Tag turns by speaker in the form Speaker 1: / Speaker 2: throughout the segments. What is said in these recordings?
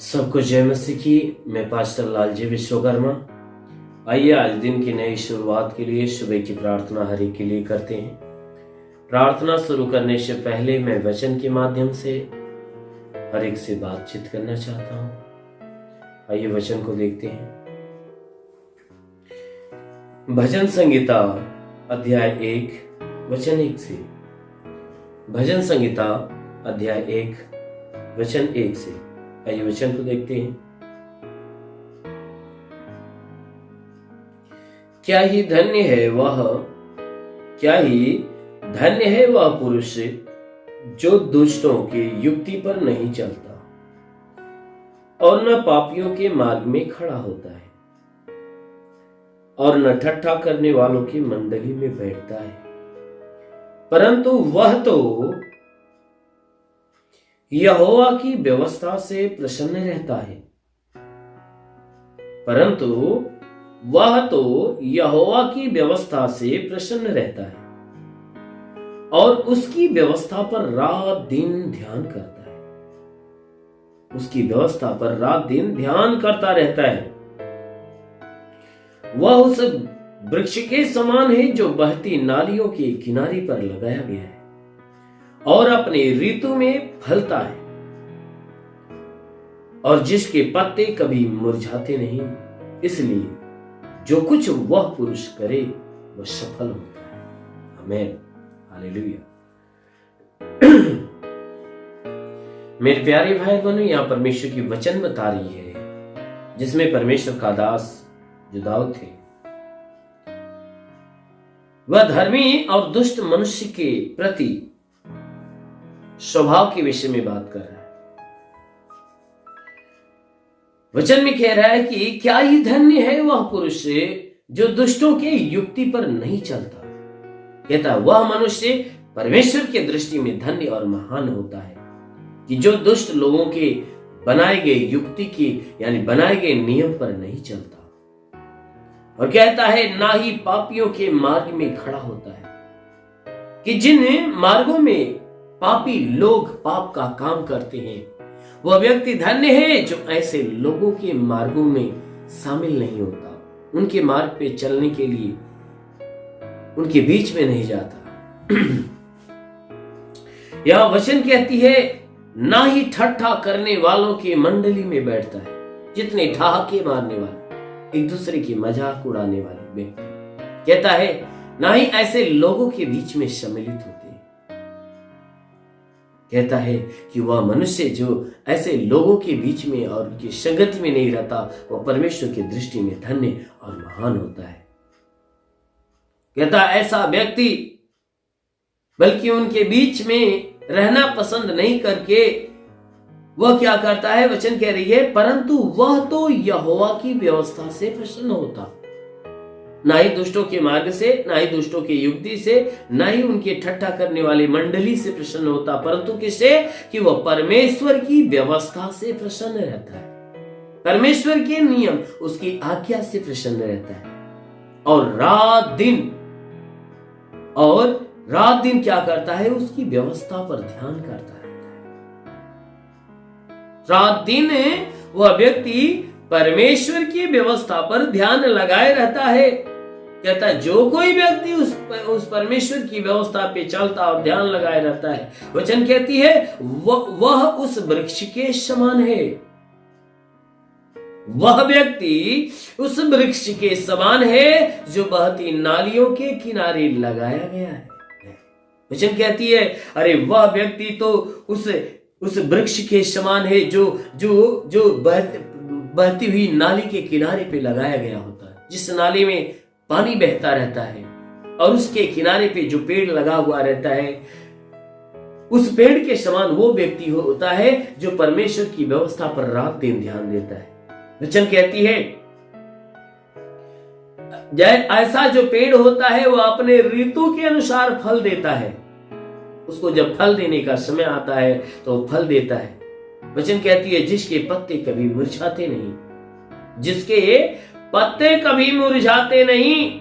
Speaker 1: सबको जय मसीह की। मैं पास्टर लालजी विश्वकर्मा। आइए आज दिन की नई शुरुआत के लिए सुबह की प्रार्थना हर एक के लिए करते हैं। प्रार्थना शुरू करने से पहले मैं वचन के माध्यम से हर एक से बातचीत करना चाहता हूं। आइए वचन को देखते हैं। भजन संहिता अध्याय 1 वचन 1 से। भजन संहिता अध्याय 1 वचन 1 से। आइए वचन को देखते हैं। क्या ही धन्य है वह पुरुष जो दुष्टों के युक्ति पर नहीं चलता और न पापियों के मार्ग में खड़ा होता है और न ठट्ठा करने वालों की मंडली में बैठता है, परंतु वह तो यहोवा की व्यवस्था से प्रसन्न रहता है। परंतु वह तो यहोवा की व्यवस्था से प्रसन्न रहता है और उसकी व्यवस्था पर रात दिन ध्यान करता है। उसकी व्यवस्था पर रात दिन ध्यान करता रहता है। वह उस वृक्ष के समान है जो बहती नालियों के किनारे पर लगाया गया है और अपने ऋतु में फलता है और जिसके पत्ते कभी मुरझाते नहीं। इसलिए जो कुछ वह पुरुष करे वह सफल होता है। आमीन, हालेलुया। मेरे प्यारे भाई बहनों, यहां परमेश्वर की वचन बता रही है जिसमें परमेश्वर का दास जो दाऊद थे वह धर्मी और दुष्ट मनुष्य के प्रति स्वभाव के विषय में बात कर रहा है। वचन में कह रहा है कि क्या ही धन्य है वह पुरुष जो दुष्टों के युक्ति पर नहीं चलता। कहता है वह मनुष्य परमेश्वर की दृष्टि में धन्य और महान होता है कि जो दुष्ट लोगों के बनाए गए युक्ति के यानी बनाए गए नियम पर नहीं चलता और कहता है ना ही पापियों के मार्ग में खड़ा होता है कि जिन मार्गों में पापी लोग पाप का काम करते हैं वह व्यक्ति धन्य है जो ऐसे लोगों के मार्गों में शामिल नहीं होता, उनके मार्ग पे चलने के लिए उनके बीच में नहीं जाता। यह वचन कहती है ना ही ठट्ठा करने वालों की मंडली में बैठता है। जितने ठहाके मारने वाले, एक दूसरे की मजाक उड़ाने वाले व्यक्ति, कहता है ना ही ऐसे लोगों के बीच में सम्मिलित होते। कहता है कि वह मनुष्य जो ऐसे लोगों के बीच में और उनकी संगति में नहीं रहता वह परमेश्वर की दृष्टि में धन्य और महान होता है। कहता है ऐसा व्यक्ति बल्कि उनके बीच में रहना पसंद नहीं करके वह क्या करता है, वचन कह रही है परंतु वह तो यहोवा की व्यवस्था से प्रसन्न होता। ना ही दुष्टों के मार्ग से, ना ही दुष्टों की युक्ति से, ना ही उनके ठट्ठा करने वाली मंडली से प्रसन्न होता, परंतु किससे कि वह परमेश्वर की व्यवस्था से प्रसन्न रहता है। परमेश्वर के नियम, उसकी आज्ञा से प्रसन्न रहता है और रात दिन क्या करता है, उसकी व्यवस्था पर ध्यान करता रहता है। रात दिन वह व्यक्ति परमेश्वर की व्यवस्था पर ध्यान लगाए रहता है। कहता है जो कोई व्यक्ति उस परमेश्वर की व्यवस्था पे चलता और ध्यान लगाए रहता है, वचन कहती है वह उस वृक्ष के समान है। वह व्यक्ति उस वृक्ष के समान है जो बहती नालियों के किनारे लगाया गया है। वचन कहती है अरे वह व्यक्ति तो उस वृक्ष के समान है जो बहती हुई नाली के किनारे पे लगाया गया होता है, जिस नाली में पानी बहता रहता है और उसके किनारे पे जो पेड़ लगा हुआ रहता है उस पेड़ के समान वो व्यक्ति होता है जो परमेश्वर की व्यवस्था पर रात दिन ध्यान देता है। वचन कहती है ऐसा जो पेड़ होता है वह अपने ऋतु के अनुसार फल देता है। उसको जब फल देने का समय आता है तो फल देता है। वचन कहती है जिसके पत्ते कभी मुरझाते नहीं, जिसके पत्ते कभी मुरझाते नहीं,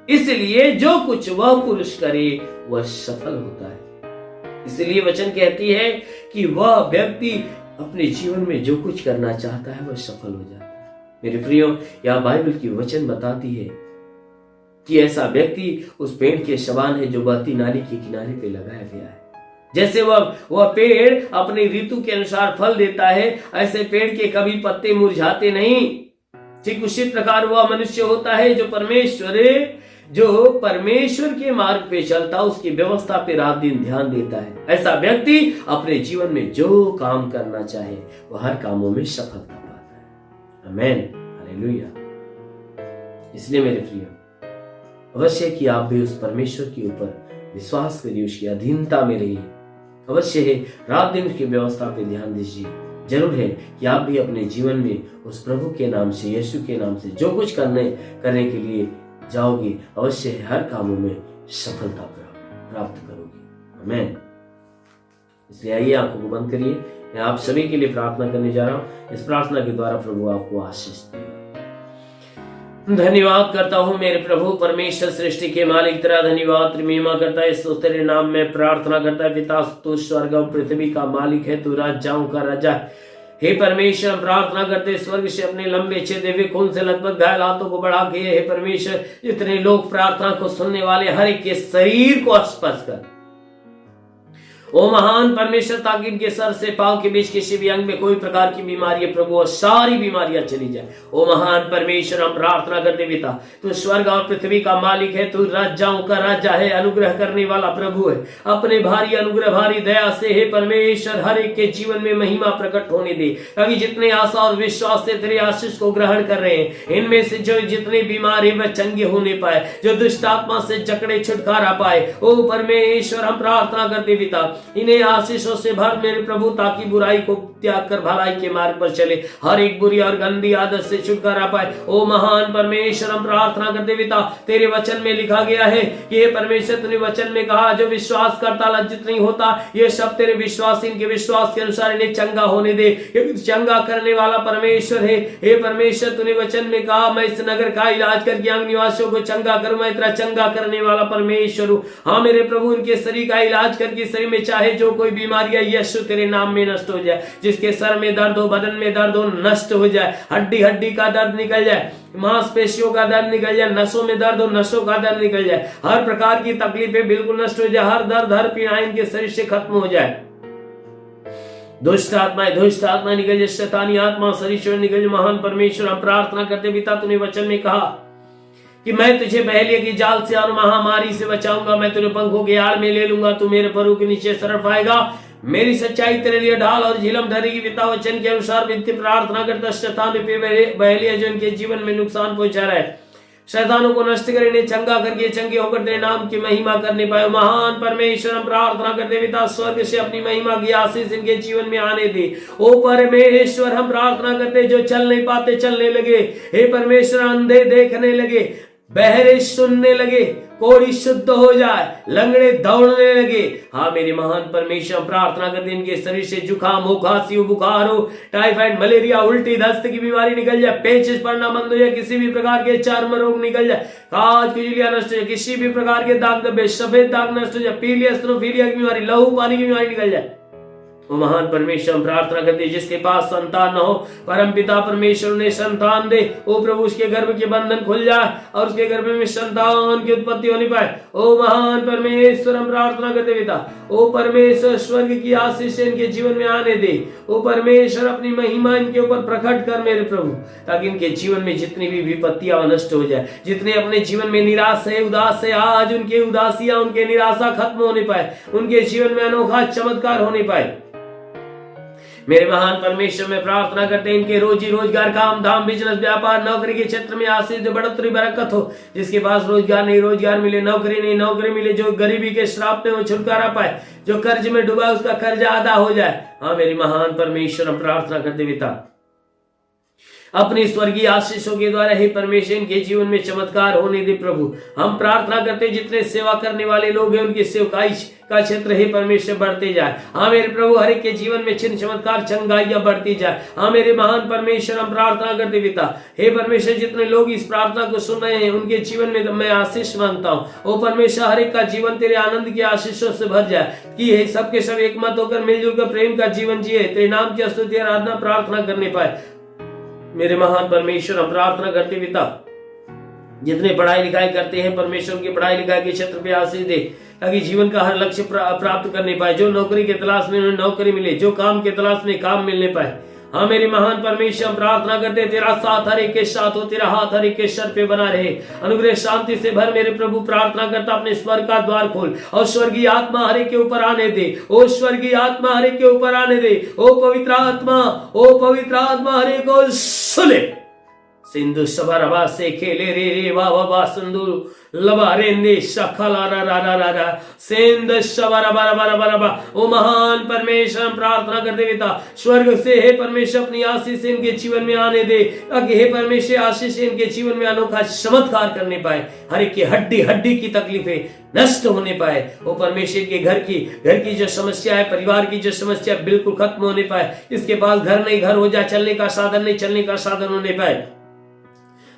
Speaker 1: इसलिए जो कुछ वह पुरुष करे वह सफल होता है। इसलिए वचन कहती है कि वह व्यक्ति अपने जीवन में जो कुछ करना चाहता है वह सफल हो जाता है। मेरे प्रियो, यह बाइबल की वचन बताती है कि ऐसा व्यक्ति उस पेड़ के समान है जो बहती नाली के किनारे पे लगाया गया है। जैसे वह पेड़ अपनी ऋतु के अनुसार फल देता है, ऐसे पेड़ के कभी पत्ते मुरझाते नहीं। ठीक उसी प्रकार वह मनुष्य होता है जो परमेश्वर के मार्ग पे चलता, उसकी व्यवस्था पे रात दिन ध्यान देता है। ऐसा व्यक्ति अपने जीवन में जो काम करना चाहे वह हर कामों में सफलता पाता है। आमेन, हालेलुया। इसलिए मेरे प्रियो, अवश्य कि आप भी उस परमेश्वर के ऊपर विश्वास करिए, उसकी अधीनता में रहिए। अवश्य है रात दिन उसकी व्यवस्था पे ध्यान दीजिए। जरूर है कि आप भी अपने जीवन में उस प्रभु के नाम से, यीशु के नाम से जो कुछ करने के लिए जाओगे, अवश्य है हर कामों में सफलता प्राप्त करोगे। आमेन। इसलिए आइए आंखों को बंद करिए, मैं आप सभी के लिए प्रार्थना करने जा रहा हूं। इस प्रार्थना के द्वारा प्रभु आपको आशीष दे। धन्यवाद करता हूँ मेरे प्रभु परमेश्वर, सृष्टि के मालिक, तेरा धन्यवाद महिमा करता है। इस तेरे नाम में प्रार्थना करता है। पिता, तू स्वर्ग और पृथ्वी का मालिक है, तू राजाओं का राजा है। हे परमेश्वर, हम प्रार्थना करते स्वर्ग से अपने लंबे छेदे हुए खून से लथपथ घायल हाथों को बढ़ा के, हे परमेश्वर, जितने लोग प्रार्थना को सुनने वाले हर एक के शरीर को स्पर्श कर। ओ महान परमेश्वर, ताकि इनके सर से पांव के बीच किसी भी अंग में कोई प्रकार की बीमारी है प्रभु, और सारी बीमारियां चली जाए। ओ महान परमेश्वर, हम प्रार्थना करते पिता, तू स्वर्ग और पृथ्वी का मालिक है, तू राजाओं का राजा है, अनुग्रह करने वाला प्रभु है। अपने भारी अनुग्रह, भारी दया से हे परमेश्वर हर एक के जीवन में महिमा प्रकट होने दे, ताकि जितने आशा और विश्वास से तेरे आशीष को ग्रहण कर रहे हैं, इनमें से जो जितने बीमार है वह चंगे होने पाए, जो दुष्ट आत्मा से जकड़े छुटकारा पाए। ओ परमेश्वर, हम प्रार्थना करते पिता, इन्हें आशीषों से भर मेरे प्रभु, ताकि बुराई को त्याग कर भलाई के मार्ग पर चले, हर एक बुरी और गंदी आदत से छुटकारा पाए। ओ महान परमेश्वर, हम प्रार्थना करते पिता, तेरे वचन में लिखा गया है कि हे परमेश्वर, तूने वचन में कहा, जो विश्वास करता लज्जित नहीं होता। ये सब तेरे विश्वास, इनके विश्वास के अनुसार इन्हें चंगा होने दे, चंगा करने वाला परमेश्वर है। हे परमेश्वर, तूने वचन में कहा, मैं इस नगर का इलाज करके अंग निवासियों को चंगा करूं, मैं तेरा चंगा करने वाला परमेश्वर हूं। हाँ मेरे प्रभु, इनके शरीर का इलाज करके शरीर में चाहे जो कोई बीमारी है, यीशु तेरे नाम में नष्ट हो जाए। जिसके सर में दर्द हो, बदन में दर्द हो, नष्ट हो जाए। हड्डी का दर्द निकल जाए, मांसपेशियों का दर्द निकल जाए, नसों में दर्द हो, नसों का दर्द निकल जाए। हर प्रकार की तकलीफें बिल्कुल नष्ट हो जाए। हर दर्द, हर पीड़ा इनके शरीर से खत्म हो जाए। दुष्ट आत्मा निकल जाए, शैतानी आत्मा शरीर से निकल जाए। महान परमेश्वर, हम प्रार्थना करते पिता, तूने वचन में कहा कि मैं तुझे बहेलिया की जाल से और महामारी से बचाऊंगा, मैं तुझे पंखों के आड़ में ले लूंगा, तू मेरे परों के नीचे सर पाएगा। मेरी सच्चाई तेरे लिए ढाल और झिलम ठहरेगी। पिता, वचन के अनुसार विनती प्रार्थना करता, शैतान पे बहेलिया जो इनके जीवन में नुकसान पहुंचा रहा है, शैतानों को नष्ट कर, इन्हें चंगा करके चंगे होकर तेरे नाम की महिमा करने पाए। महान परमेश्वर, हम प्रार्थना करते पिता, स्वर्ग से अपनी महिमा की आशीष इनके जीवन में आने दे। ओ परमेश्वर, हम प्रार्थना करते, जो चल नहीं पाते चलने लगे, हे परमेश्वर, अंधे देखने लगे, बहरे सुनने लगे, कोढ़ी शुद्ध हो जाए, लंगड़े दौड़ने लगे। हाँ मेरे महान परमेश्वर, प्रार्थना करते इनके शरीर से जुकाम हो, खांसी हो, बुखार हो, टाइफाइड, मलेरिया, उल्टी, दस्त की बीमारी निकल जाए, पेचिश पड़ना बंद हो जाए, किसी भी प्रकार के चर्म रोग निकल जाए, काज खुजलियां नष्ट हो जाए, किसी भी प्रकार के दाग धब्बे, सफेद दाग नष्ट हो जाए, पीलिया, एस्ट्रोफीलिया की बीमारी, लहू पानी की बीमारी निकल जाए। वो महान परमेश्वर, हम प्रार्थना करते जिसके पास संतान न हो, परम पिता परमेश्वर ने संतान दे। ओ प्रभु, उसके गर्भ के बंधन खुल जाए और उसके गर्भ में संतान की उत्पत्ति होनी पाए। ओ महान परमेश्वर, हम प्रार्थना करते पिता, ओ परमेश्वर, स्वर्ग की आशीष इनके जीवन में आने दे। ओ परमेश्वर, अपनी महिमा इनके ऊपर प्रकट कर मेरे प्रभु, ताकि इनके जीवन में जितनी भी विपत्तियां नष्ट हो जाए। जितने अपने जीवन में निराश है, उदास है, आज उनके उदासियां, उनके निराशा खत्म होने पाए, उनके जीवन में अनोखा चमत्कार होने पाए। मेरे महान परमेश्वर, में प्रार्थना करते हैं इनके रोजी रोजगार, काम धाम, बिजनेस, व्यापार, नौकरी के क्षेत्र में आशीष, बढ़ोतरी, बरकत हो। जिसके पास रोजगार नहीं, रोजगार मिले, नौकरी नहीं, नौकरी मिले, जो गरीबी के श्राप में वो छुटकारा पाए, जो कर्ज में डूबा उसका कर्जा अदा हो जाए। हाँ मेरे महान परमेश्वर, हम प्रार्थना करते पिता, अपनी स्वर्गीय आशीषों के द्वारा हे परमेश्वर इनके जीवन में चमत्कार होने दे प्रभु। हम प्रार्थना करते जितने सेवा करने वाले लोग हैं उनकी सेवकाई का क्षेत्र हे परमेश्वर बढ़ते जाए। हाँ मेरे प्रभु, हर एक के जीवन में चिन्ह चमत्कार चंगाइयां बढ़ती जाए। हाँ मेरे महान परमेश्वर, हम प्रार्थना करते पिता हे परमेश्वर, जितने लोग इस प्रार्थना को सुन रहे हैं उनके जीवन में मैं आशीष मांगता हूँ। ओ परमेश्वर, हर एक का जीवन तेरे आनंद की आशीषों से भर जाए कि हे सबके सब एक मत होकर मिलजुल कर प्रेम का जीवन जिए, तेरे नाम की स्तुति आराधना प्रार्थना करने पाए। मेरे महान परमेश्वर, हम प्रार्थना करते पिता जितने पढ़ाई लिखाई करते हैं परमेश्वर की पढ़ाई लिखाई के क्षेत्र पे आशीष दे, ताकि जीवन का हर लक्ष्य प्राप्त करने पाए। जो नौकरी के तलाश में उन्हें नौकरी मिले, जो काम के तलाश में काम मिलने पाए। हाँ मेरे महान परमेश्वर, हम प्रार्थना करते तेरा साथ हर एक के साथ हो, तेरा हाथ हर एक के सर पे बना रहे, अनुग्रह शांति से भर। मेरे प्रभु प्रार्थना करता अपने स्वर्ग का द्वार खोल और स्वर्गीय आत्मा हर एक के ऊपर आने दे। ओ स्वर्गीय आत्मा हर एक के ऊपर आने दे। ओ पवित्र आत्मा, ओ पवित्र आत्मा हर एक को सुले। सिंधु सभा से खेले रे रे वा सिंधु लबा रेंदे शखला रा रा रा रा रा सेंद शबरा बरा बरा बरा बा। ओ महान परमेश्वर, प्रार्थना करते पिता स्वर्ग से हे परमेश्वर अपनी आशीष इनके जीवन में आने दे, ताकि हे परमेश्वर आशीष इनके जीवन में अनोखा चमत्कार करने पाए। हर एक की हड्डी हड्डी की तकलीफें नष्ट होने पाए। ओ परमेश्वर के घर की जो समस्या है, परिवार की जो समस्या बिल्कुल खत्म होने पाए। इसके पास घर नहीं, घर हो जाए, चलने का साधन नहीं, चलने का साधन होने पाए।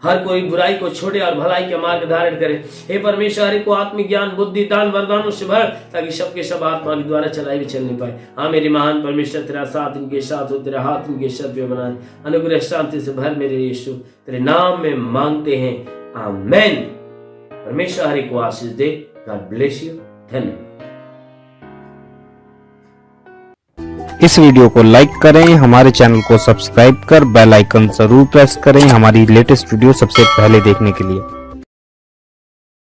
Speaker 1: हर कोई बुराई को छोड़े और भलाई के मार्ग धारण करे। हे परमेश्वर, हर को आत्मिक ज्ञान बुद्धि दान वरदानों से भर, ताकि सबके सब आत्मा के द्वारा चलाए भी चलने पाए। हाँ मेरे महान परमेश्वर, तेरा साथ इनके साथ हो, तेरा हाथ इनके सर पे बनाए, अनुग्रह शांति से भर। मेरे यीशु तेरे नाम में मांगते हैं, आमेन। परमेश्वर हर को आशीष दे। God bless you. धन्यवाद।
Speaker 2: इस वीडियो को लाइक करें, हमारे चैनल को सब्सक्राइब कर बेल आइकन जरूर प्रेस करें हमारी लेटेस्ट वीडियो सबसे पहले देखने के लिए।